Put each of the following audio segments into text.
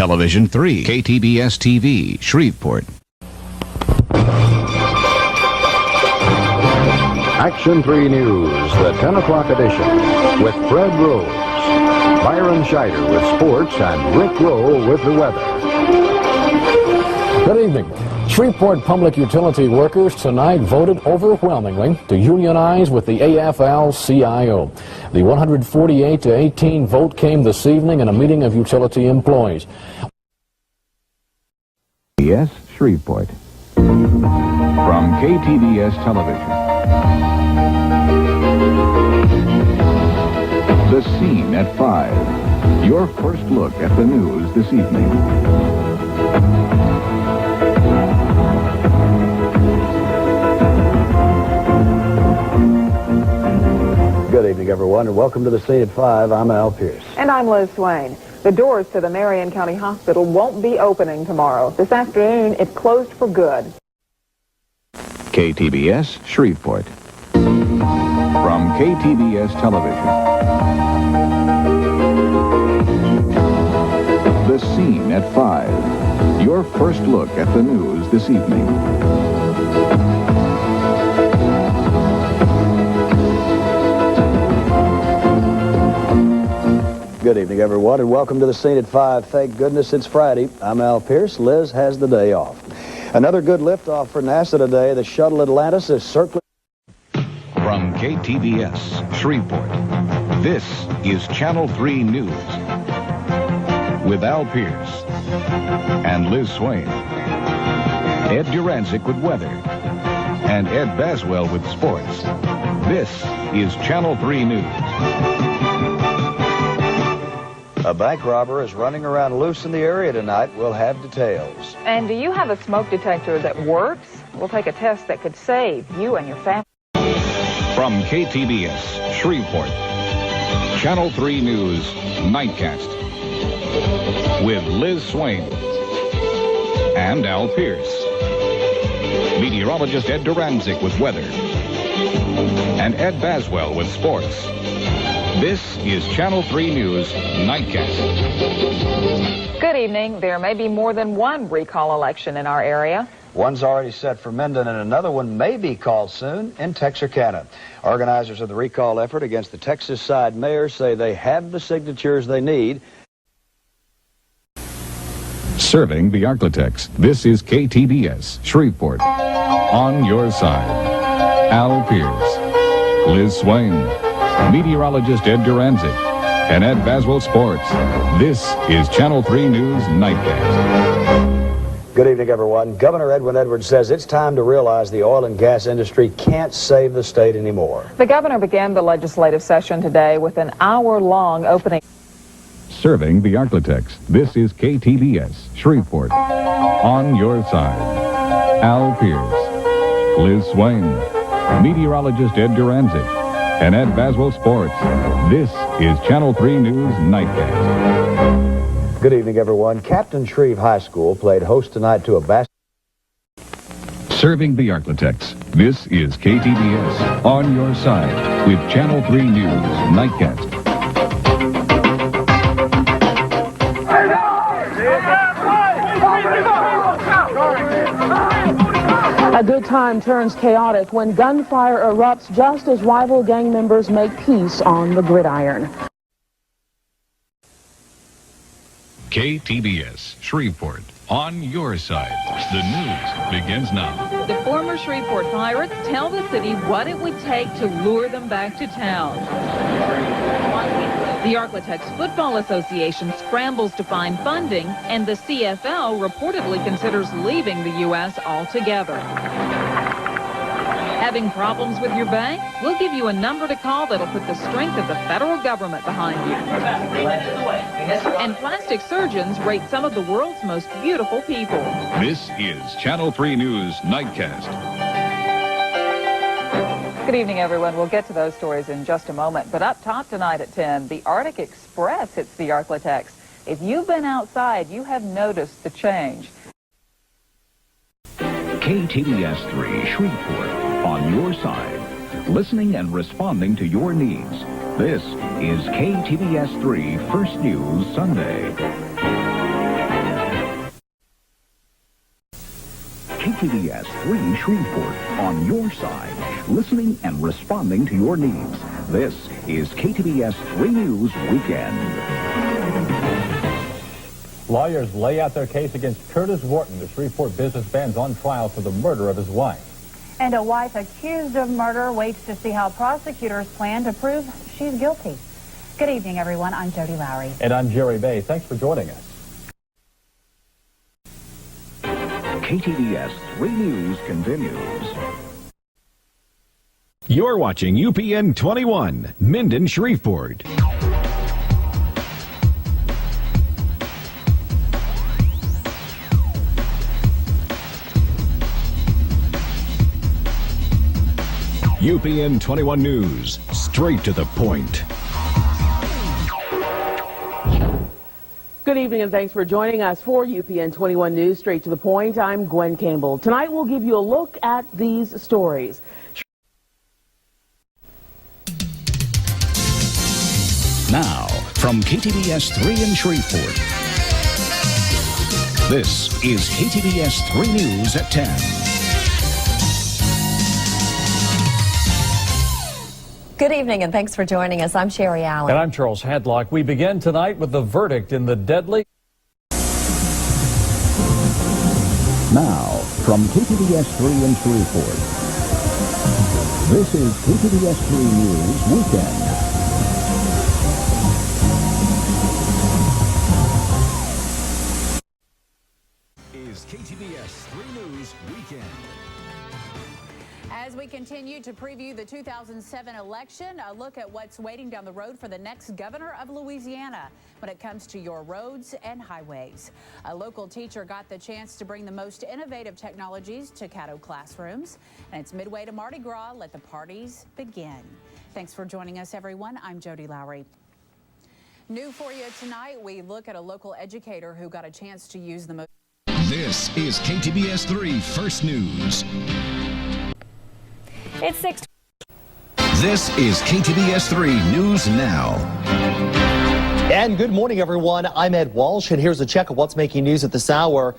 Television 3, KTBS-TV, Shreveport. Action 3 News, the 10 o'clock edition, with Fred Rose, Byron Scheider with sports, and Rick Rowe with the weather. Good evening. Shreveport public utility workers tonight voted overwhelmingly to unionize with the AFL-CIO. The 148-18 vote came this evening in a meeting of utility employees. Yes, Shreveport. From KTBS Television. The Scene at 5. Your first look at the news this evening. Good evening, everyone, and welcome to the Scene at 5. I'm Al Pierce. And I'm Liz Swain. The doors to the Marion County Hospital won't be opening tomorrow. This afternoon, it's closed for good. KTBS, Shreveport. From KTBS Television. The Scene at 5. Your first look at the news this evening. Good evening, everyone, and welcome to the Scene at 5. Thank goodness it's Friday. I'm Al Pierce. Liz has the day off. Another good liftoff for NASA today. The shuttle Atlantis is circling. From KTBS, Shreveport, this is Channel 3 News. With Al Pierce and Liz Swain. Ed Duranczyk with weather. And Ed Baswell with sports. This is Channel 3 News. A bank robber is running around loose in the area tonight. We'll have details. And do you have a smoke detector that works? We'll take a test that could save you and your family. From KTBS, Shreveport, Channel 3 News Nightcast. With Liz Swain and Al Pierce. Meteorologist Ed Duranczyk with weather. And Ed Baswell with sports. This is Channel 3 News Nightcast. Good evening. There may be more than one recall election in our area. One's already set for Minden, and another one may be called soon in Texarkana. Organizers of the recall effort against the Texas side mayor say they have the signatures they need. Serving the Arklatex, this is KTBS, Shreveport. On your side, Al Pierce, Liz Swain, meteorologist Ed Duranczyk, and Ed Baswell Sports. This is Channel 3 News Nightcast. Good evening, everyone. Governor Edwin Edwards says it's time to realize the oil and gas industry can't save the state anymore. The governor began the legislative session today with an hour-long opening. Serving the Arklatex, this is KTBS, Shreveport. On your side, Al Pierce, Liz Swain, meteorologist Ed Duranczyk, and Ed Baswell Sports. This is Channel 3 News Nightcast. Good evening, everyone. Captain Shreve High School played host tonight to a basketball. Serving the Arklatex, this is KTBS. On your side, with Channel 3 News Nightcast. A good time turns chaotic when gunfire erupts just as rival gang members make peace on the gridiron. KTBS, Shreveport, on your side. The news begins now. The former Shreveport Pirates tell the city what it would take to lure them back to town. The Arklatex Football Association scrambles to find funding, and the CFL reportedly considers leaving the U.S. altogether. Having problems with your bank? We'll give you a number to call that'll put the strength of the federal government behind you. And plastic surgeons rate some of the world's most beautiful people. This is Channel 3 News Nightcast. Good evening, everyone. We'll get to those stories in just a moment. But up top tonight at 10, the Arctic Express hits the Arklatex. If you've been outside, you have noticed the change. KTBS-3 Shreveport, on your side, listening and responding to your needs. This is KTBS-3 First News Sunday. KTBS-3 Shreveport, on your side, listening and responding to your needs. This is KTBS-3 News Weekend. Lawyers lay out their case against Curtis Wharton, the Shreveport businessman's on trial for the murder of his wife. And a wife accused of murder waits to see how prosecutors plan to prove she's guilty. Good evening, everyone. I'm Jody Lowry. And I'm Jerry Bay. Thanks for joining us. KTBS-3 News continues. You're watching UPN 21, Minden, Shreveport. UPN 21 News, straight to the point. Good evening and thanks for joining us for UPN 21 News, straight to the point. I'm Gwen Campbell. Tonight we'll give you a look at these stories. Now, from KTBS-3 in Shreveport, this is KTBS-3 News at 10. Good evening and thanks for joining us. I'm Sherry Allen. And I'm Charles Hadlock. We begin tonight with the verdict in the deadly... Now, from KTBS-3 in Shreveport, this is KTBS-3 News Weekend. Is KTBS-3 News Weekend. As we continue to preview the 2007 election, a look at what's waiting down the road for the next governor of Louisiana when it comes to your roads and highways. A local teacher got the chance to bring the most innovative technologies to Caddo classrooms. And it's midway to Mardi Gras. Let the parties begin. Thanks for joining us, everyone. I'm Jody Lowry. New for you tonight, we look at a local educator who got a chance to use the most... This is KTBS-3 First News. It's 6. This is KTBS-3 News Now. And good morning, everyone. I'm Ed Walsh, and here's a check of what's making news at this hour.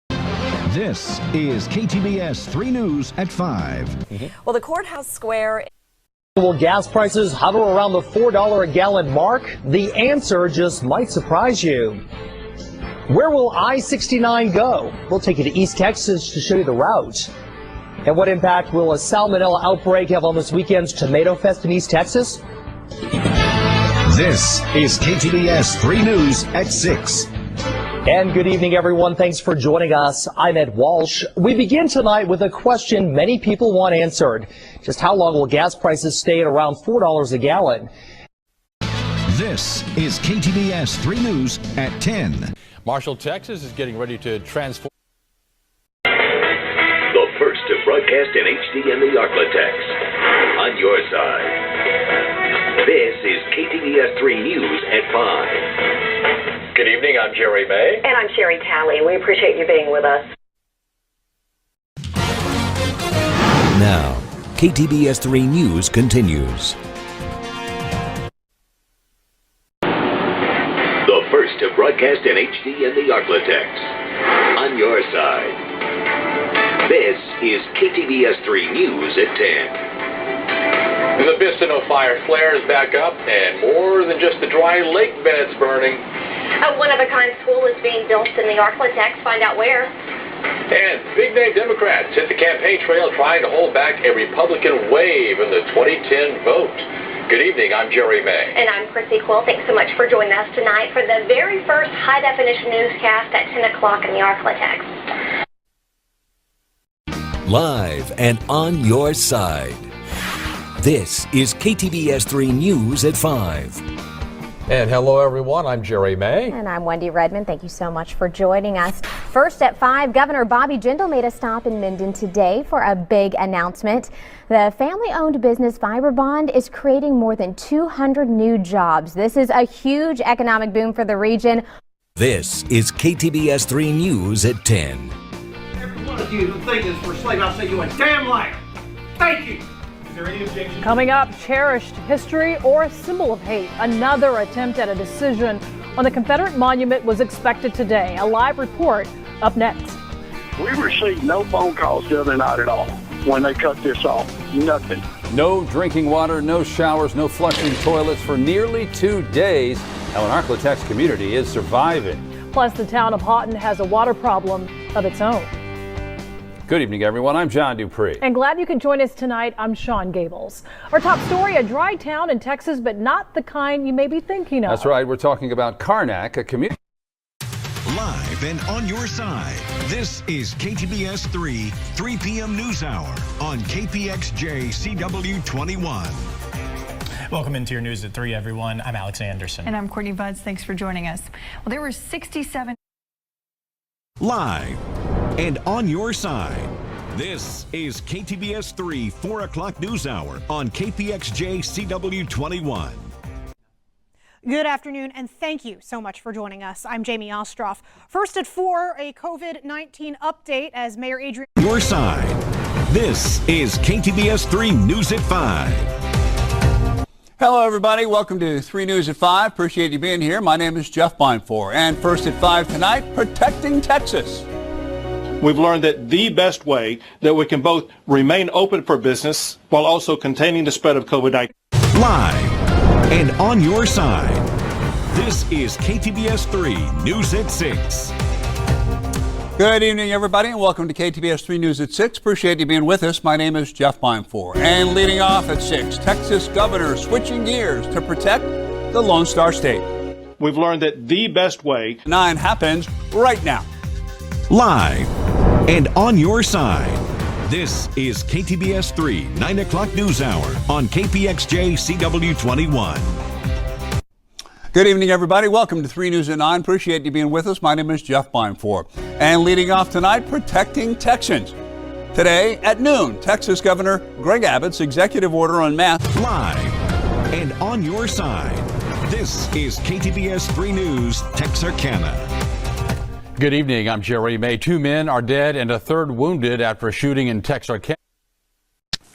This is KTBS-3 News at 5. Well, the courthouse square... Will gas prices hover around the $4 a gallon mark? The answer just might surprise you. Where will I-69 go? We'll take you to East Texas to show you the route. And what impact will a salmonella outbreak have on this weekend's Tomato Fest in East Texas? This is KTBS-3 News at 6. And good evening, everyone. Thanks for joining us. I'm Ed Walsh. We begin tonight with a question many people want answered. Just how long will gas prices stay at around $4 a gallon? This is KTBS-3 News at 10. Marshall, Texas is getting ready to transform... The first to broadcast in HD in the Arklatex. On your side. This is KTBS-3 News at 5. Good evening, I'm Jerry May. And I'm Sherry Talley. We appreciate you being with us. Now, KTBS-3 News continues. The first to broadcast in HD in the Arklatex. On your side. This is KTBS-3 News at 10. The Bistineau fire flares back up, and more than just the dry lake beds burning. A one-of-a-kind school is being built in the Arklatex. Find out where. And big-name Democrats hit the campaign trail trying to hold back a Republican wave in the 2010 vote. Good evening, I'm Jerry May. And I'm Chrissy Quill. Thanks so much for joining us tonight for the very first high-definition newscast at 10 o'clock in the Arklatex. Live and on your side. This is KTBS-3 News at 5. And hello, everyone. I'm Jerry May. And I'm Wendy Redmond. Thank you so much for joining us. First at 5, Governor Bobby Jindal made a stop in Minden today for a big announcement. The family-owned business Fiber Bond is creating more than 200 new jobs. This is a huge economic boom for the region. This is KTBS-3 News at 10. Every one of you who think this for slave, I'll say you a damn liar. Thank you. Is there any objection? Coming up, cherished history or a symbol of hate. Another attempt at a decision on the Confederate monument was expected today. A live report up next. We received no phone calls the other night at all when they cut this off. Nothing. No drinking water, no showers, no flushing toilets for nearly 2 days. Now, an Arklatex community is surviving. Plus, the town of Houghton has a water problem of its own. Good evening, everyone. I'm John Dupree. And glad you can join us tonight. I'm Sean Gables. Our top story, a dry town in Texas, but not the kind you may be thinking of. That's right. We're talking about Karnak, a community. Live and on your side, this is KTBS 3 p.m. News Hour on KPXJ CW21. Welcome into your news at 3, everyone. I'm Alex Anderson. And I'm Courtney Buds. Thanks for joining us. Well, there were 67. Live and on your side, this is KTBS 3 4 o'clock News Hour on KPXJ CW21. Good afternoon, and thank you so much for joining us. I'm Jamie Ostroff. First at 4, a COVID-19 update as Mayor Adrian... Your side. This is KTBS 3 News at 5. Hello, everybody. Welcome to 3 News at 5. Appreciate you being here. My name is Jeff Binefor. And first at 5 tonight, protecting Texas. We've learned that the best way that we can both remain open for business while also containing the spread of COVID-19. Live and on your side, this is KTBS 3 News at 6. Good evening, everybody, and welcome to KTBS 3 News at 6. Appreciate you being with us. My name is Jeff Binefor. And leading off at 6, Texas governor switching gears to protect the Lone Star State. We've learned that the best way 9 happens right now. Live and on your side, this is KTBS 3 9 o'clock News Hour on KPXJ CW21. Good evening, everybody. Welcome to 3 News at 9. Appreciate you being with us. My name is Jeff Binefor. And leading off tonight, protecting Texans. Today at noon, Texas Governor Greg Abbott's executive order on masks. Live and on your side, this is KTBS 3 News Texarkana. Good evening. I'm Jerry May. 2 men are dead and a third wounded after a shooting in Texarkana.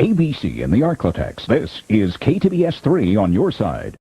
ABC and the Arklatex. This is KTBS 3 on your side.